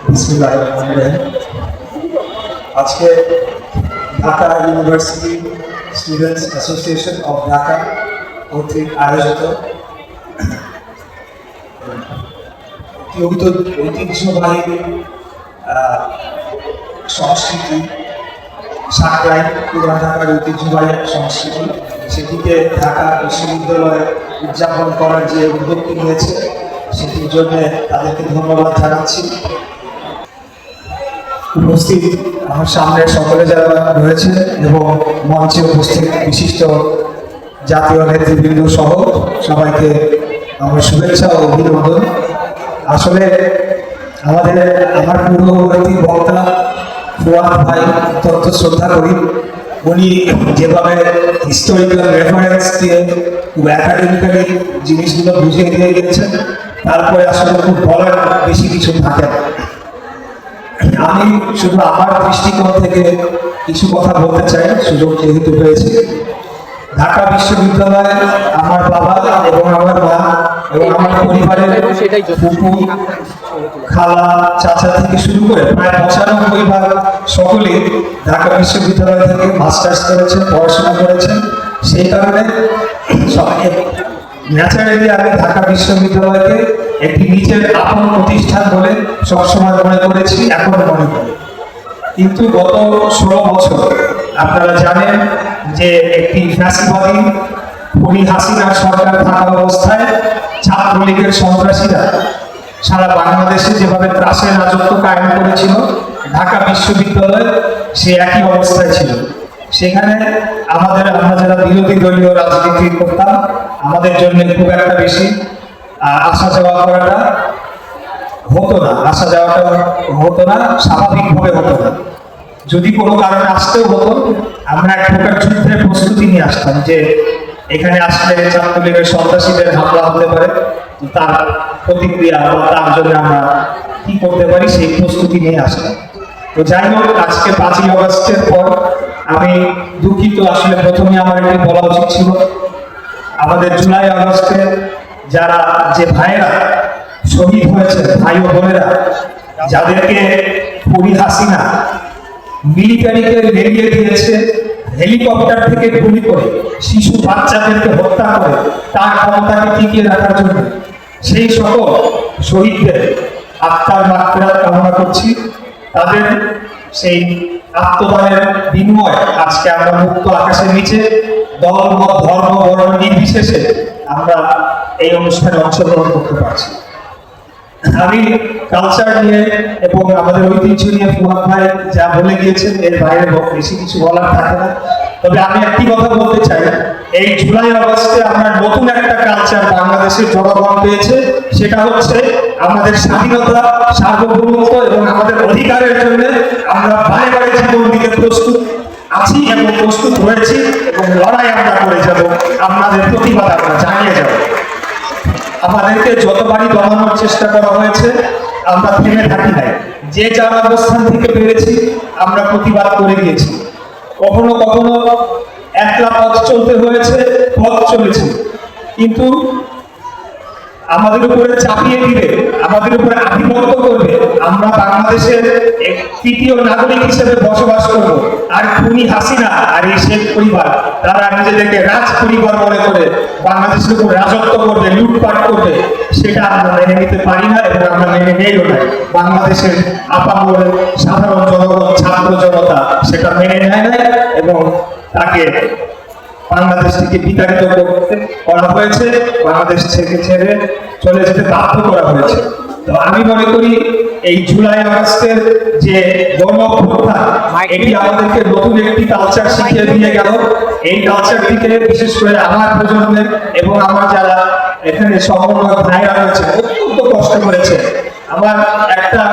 বিসমিল্লাহির রহমানির রহিম। আজকে Dhaka university students association of Dhaka কর্তৃক আয়োজিত ঐতিহ্যবাহী সংস্কৃতি সাকরাইন পুরান ঢাকার ঐতিহ্যবাহী সংস্কৃতি, সেটিকে ঢাকা বিশ্ববিদ্যালয়ে উদযাপন করার যে উদ্যোগটি নিয়েছে সেটির জন্য তাদেরকে ধন্যবাদ জানাচ্ছি। উপস্থিত আমার সামনে সকলে যারা রয়েছে এবং মঞ্চে উপস্থিত বিশিষ্ট জাতীয় নেতৃবৃন্দ সহ সবাইকে আমার শুভেচ্ছা ও অভিনন্দন। আসলে আমার পূর্ববর্তী বক্তা ফুয়াদ ভাই অত্যন্ত শ্রদ্ধা করি। উনি যেভাবে হিস্টোরিক্যাল রেফারেন্স দিয়ে খুব একাডেমিক্যালি জিনিসগুলো বুঝিয়ে দিয়ে গেছেন, তারপরে আসলে খুব বলার বেশি কিছু থাকে না। আমি শুধু আমার দৃষ্টিকোণ থেকে কিছু কথা বলতে চাই, সুযোগ যেহেতু পেয়েছি। ঢাকা বিশ্ববিদ্যালয়ে আমার বাবা এবং আমার মা এবং আমার পরিবারের ফুপু, খালা, চাচা থেকে শুরু করে প্রায় ৯৫% সকলেই ঢাকা বিশ্ববিদ্যালয় থেকে মাস্টার্স করেছেন, পড়াশোনা করেছেন। সেই কারণে ন্যাচারালি আমি ঢাকা বিশ্ববিদ্যালয়কে একটি নিজের আপন প্রতিষ্ঠান বলে সবসময় মনে করেছি, এখনো মনে করি। কিন্তু গত ১৬ বছর আপনারা জানেন যে একটি ফ্যাসিবাদী খুনি হাসিনার সরকার থাকা অবস্থায় ছাত্রলীগের সন্ত্রাসীরা সারা বাংলাদেশে যেভাবে ত্রাসের রাজত্ব কায়েম করেছিল, ঢাকা বিশ্ববিদ্যালয় সে একই অবস্থায় ছিল। সেখানে আমরা যারা বিরোধী দলীয় রাজনীতি করতাম, আমাদের জন্য খুব একটা বেশি আসা যাওয়া করাটা হতো না, স্বাভাবিকভাবে হতো না। যদি কোনো কারণে আসতেও হতো, আমরা এক প্রকার যুদ্ধের প্রস্তুতি নিয়ে আসতাম যে এখানে আসলে ছাত্রলীগের সন্ত্রাসীদের হামলা হতে পারে, তার প্রতিক্রিয়া বা তার জন্য আমরা কি করতে পারি সেই প্রস্তুতি নিয়ে আসতাম। তো যাই হোক, আজকে ৫ই আগস্টের পর আমি দুঃখিত। আসলে প্রথমে আমার এটি বলা উচিত ছিল। আমাদের জুলাই আগস্টে যে ভাইয়েরা শহীদ হয়েছে, ভাই ও বোনেরা, যাদেরকে খুনি হাসিনা মিলিটারিকে লেগিয়ে দিয়েছে, হেলিকপ্টার থেকে গুলি করে শিশু বাচ্চাদেরকে হত্যা করে তার ক্ষমতাকে টিকিয়ে রাখার জন্য, সেই সকল শহীদদের আত্মার মাগফিরাত কামনা করছি। তাদের সেই আত্মদানের বিনিময়ে আজকে আমরা মুক্ত আকাশের নিচে দল, মত, ধর্ম, বর্ণ নির্বিশেষে আমরা এই অনুষ্ঠানে অংশগ্রহণ করতে পারছি। আমি কালচার নিয়ে এবং আমাদের ঐতিহ্য নিয়ে ফুয়াদ ভাই যা বলে গিয়েছেন, এর বাইরে বেশি কিছু বলার থাকে না। তবে আমি একটি কথা বলতে চাই, এই জুলাই আগস্টে আমরা নতুন একটা কালচার বাংলাদেশের জনগণ পেয়েছে। সেটা হচ্ছে আমাদের স্বাধীনতা, সার্বভৌমত্ব এবং আমাদের অধিকারের জন্য আমরা বারে বারে জীবন দিতে প্রস্তুত আছি এবং প্রস্তুত হয়েছি, এবং লড়াই আমরা করে যাব, আমাদের প্রতিবাদ আমরা জানিয়ে যাব। আমাদেরকে যতবারই দমানোর চেষ্টা করা হয়েছে, আমরা থেমে থাকি নাই। যে যার অবস্থান থেকে পেরেছি আমরা প্রতিবাদ করে গিয়েছি। কখনো কখনো একলা পথ চলতে হয়েছে, পথ চলেছে, কিন্তু আমাদের উপরে চাপিয়ে দিলে, আমাদের উপরে আধিপত্য করবে, আমরা বাংলাদেশের তৃতীয় নাগরিক হিসেবে বসবাস করব। আর খুনি হাসিনা আর এই শেখ পরিবার, তারা নিজেদেরকে রাজ পরিবার মনে করে বাংলাদেশের উপর রাজত্ব করবে, লুটপাট করবে, সেটা আমরা মেনে নিতে পারি না এবং আমরা মেনে নেইও না। বাংলাদেশের আপামর সাধারণ জনগণ, ছাত্র জনতা সেটা মেনে নেয় না এবং তাকে বাংলাদেশ থেকে বিতাড়িত করা হয়েছে, বাংলাদেশ থেকে ছেড়ে চলে যেতে বাধ্য করা হয়েছে। তো আমি মনে করি এই জুলাই আগস্টের যে গণঅভ্যুত্থান, এটি আমাদেরকে নতুন একটি কালচার শিখিয়ে দিয়ে গেল। এই কালচারটিকে বিশেষ করে আমার প্রজন্মের এবং আমার যারা এখানে সমন্বয় ভাইরা রয়েছে অত্যন্ত কষ্ট করেছে। আমার একটা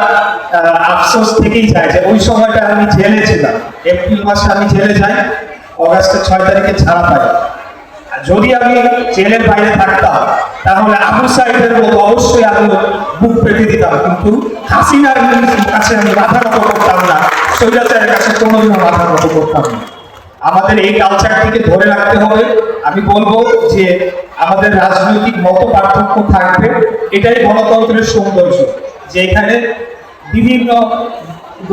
আফসোস থেকেই যায় যে ওই সময়টা আমি জেলে ছিলাম, এপ্রিল মাসে আমি জেলে যাই, অগাস্টের ৬ তারিখে ছাড়া পাই। যদি আমি জেলের বাইরে থাকতাম তাহলে আবু সাইদের মতো অবশ্যই আমি বুক পেতে দিতাম, কিন্তু হাসিনার কাছে আমি মাথা নত করতাম না, স্বৈরাচারের কাছে কোনোদিনও মাথা নত করতাম না। আমাদের এই কালচারটিকে ধরে রাখতে হবে। আমি বলবো যে আমাদের রাজনৈতিক মত পার্থক্য থাকবে, এটাই গণতন্ত্রের সৌন্দর্য, যে এখানে বিভিন্ন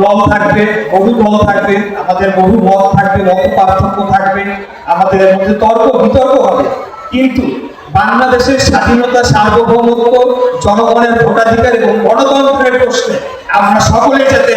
দল থাকবে, বহু দল থাকবে, আমাদের বহু মত থাকবে, মত পার্থক্য থাকবে, আমাদের মধ্যে তর্ক বিতর্ক হবে, কিন্তু বাংলাদেশের স্বাধীনতা, সার্বভৌমত্ব, জনগণের ভোটাধিকার এবং গণতন্ত্রের প্রশ্নে আমরা সকলে যাতে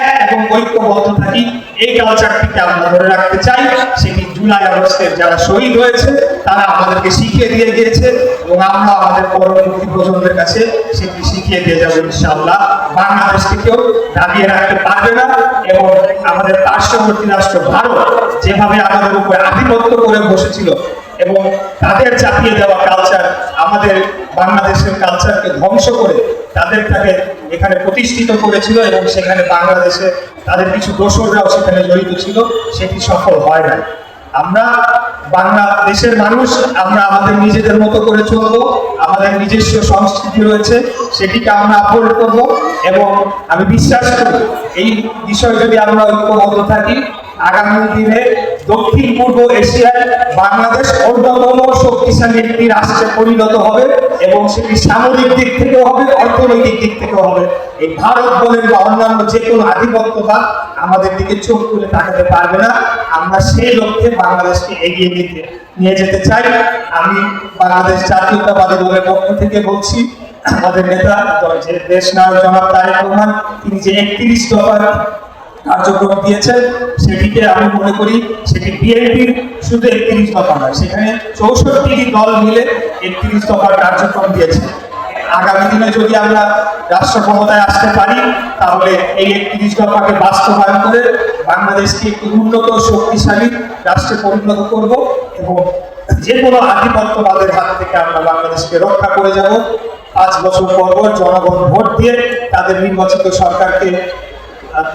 এক এবং ঐক্যবদ্ধ থাকি, এই কালচারটিকে আমরা ধরে রাখতে চাই। সেটি জুলাই আগস্টের যারা শহীদ হয়েছে তারা আমাদেরকে শিখিয়ে দিয়ে গিয়েছে এবং আমরা আমাদের পরবর্তী প্রজন্মের কাছে সেটি শিখিয়ে দিয়ে যাবো ইনশাআল্লাহ। বাংলাদেশকে কেউ দাবিয়ে রাখতে পারবে না এবং আমাদের পার্শ্ববর্তী রাষ্ট্র ভারত যেভাবে আমাদের উপর আধিপত্য করে বসেছিল এবং তাদের চাপিয়ে দেওয়া কালচার আমাদের বাংলাদেশের কালচারকে ধ্বংস করে তাদেরটাকে এখানে প্রতিষ্ঠিত করেছিল এবং সেখানে বাংলাদেশে তাদের কিছু দোসররাও সেখানে জড়িত ছিল, সেটি সফল হয় না। আমরা বাংলাদেশের মানুষ, আমরা আমাদের নিজেদের মতো করে চলবো, আমাদের নিজস্ব সংস্কৃতি রয়েছে, সেটিকে আমরা আপহরণ করবো এবং আমি বিশ্বাস করি এই বিষয়ে যদি আমরা ঐক্যবদ্ধ থাকি, আগামী দিনে দক্ষিণ পূর্ব এশিয়ায় বাংলাদেশ অন্যতম শক্তিশালী একটি রাষ্ট্রে পরিণত হবে এবং সেটি সামরিক দিক থেকেও হবে, অর্থনৈতিক দিক থেকেও হবে। এই ভারত বলেন বা অন্যান্য যে কোনো আধিপত্যবাদ আমাদের দিকে চোখ তুলে তাকাতে পারবে না। আমরা সেই লক্ষ্যে বাংলাদেশকে এগিয়ে নিয়ে যেতে চাই। আমি বাংলাদেশ জাতীয়তাবাদী দলের পক্ষ থেকে বলছি, আমাদের নেতা যে দেশ নায়ক জনাব তারেক রহমান, তিনি যে 31 দফার কার্যক্রম দিয়েছেন, সেটিকে আমি মনে করি সেটি বিএনপির শুধু 31 দফা নয়, সেখানে 64টি দল মিলে 31 দফার কার্যক্রম দিয়েছে। আগামী দিনে যদি আমরা রাষ্ট্র ক্ষমতায় আসতে পারি, তাহলে এই 31 দফাকে বাস্তবায়ন করে বাংলাদেশকে একটি উন্নত শক্তিশালী রাষ্ট্রে পরিণত করব এবং যে কোনো আধিপত্যবাদের হাত থেকে আমরা বাংলাদেশকে রক্ষা করে যাব। 5 বছর পর জনগণ ভোট দিয়ে তাদের নির্বাচিত সরকারকে,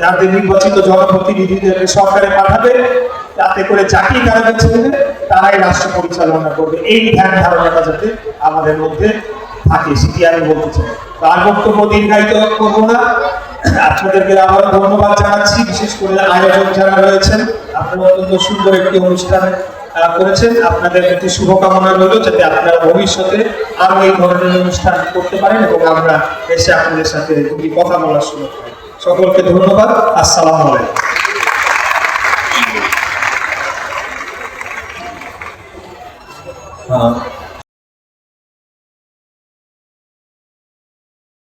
যাদের নির্বাচিত জনপ্রতিনিধিদের সরকারে পাঠাবে, যাতে করে যাকেই তারা বেছে নেবে তারাই রাষ্ট্র পরিচালনা করবে। এই ধ্যান ধারণাটা যাতে আমাদের মধ্যে থাকে, সেটি আমি বলতে চাই। তার বক্তব্য দীর্ঘায়িত করবো না, আপনাদেরকে আবার ধন্যবাদ জানাচ্ছি। বিশেষ করে আয়োজক যারা রয়েছেন, আপনারা অত্যন্ত সুন্দর একটি অনুষ্ঠান করেছেন। আপনাদের প্রতি শুভকামনা রইল যাতে আপনারা ভবিষ্যতে আরো এই ধরনের অনুষ্ঠান করতে পারেন এবং আমরা এসে আপনাদের সাথে কথা বলার সুযোগ পাই। সকলকে ধন্যবাদ। আসসালামু আলাইকুম।